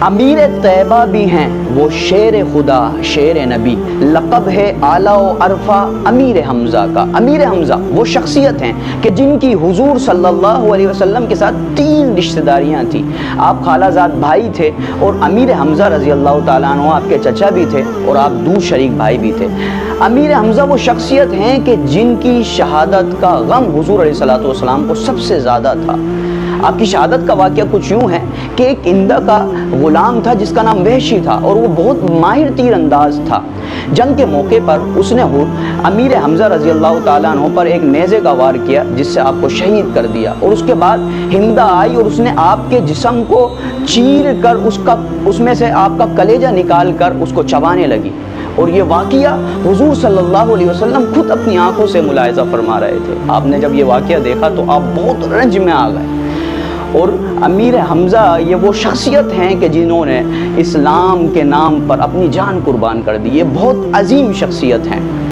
امیر طیبہ بھی ہیں وہ شیر خدا شیر نبی، لقب ہے اعلیٰ و عرفہ امیر حمزہ کا۔ امیر حمزہ وہ شخصیت ہیں کہ جن کی حضور صلی اللہ علیہ وسلم کے ساتھ 3 رشتہ داریاں تھیں۔ آپ خالہ زاد بھائی تھے اور امیر حمزہ رضی اللہ تعالیٰ عنہ آپ کے چچا بھی تھے اور آپ دو شریک بھائی بھی تھے۔ امیر حمزہ وہ شخصیت ہیں کہ جن کی شہادت کا غم حضور علیہ الصلوۃ والسلام کو سب سے زیادہ تھا۔ آپ کی شہادت کا واقعہ کچھ یوں ہے کہ ایک اندہ کا غلام تھا جس کا نام وحشی تھا اور وہ بہت ماہر تیر انداز تھا۔ جنگ کے موقع پر اس نے امیر حمزہ رضی اللہ تعالیٰ عنہ پر ایک نیزے کا وار کیا جس سے آپ کو شہید کر دیا، اور اس کے بعد ہندہ آئی اور اس نے آپ کے جسم کو چیر کر اس میں سے آپ کا کلیجہ نکال کر اس کو چبانے لگی، اور یہ واقعہ حضور صلی اللہ علیہ وسلم خود اپنی آنکھوں سے ملاحظہ فرما رہے تھے۔ آپ نے جب یہ واقعہ دیکھا تو آپ بہت رنج میں آ گئے۔ اور امیر حمزہ یہ وہ شخصیت ہیں کہ جنہوں نے اسلام کے نام پر اپنی جان قربان کر دی۔ یہ بہت عظیم شخصیت ہیں۔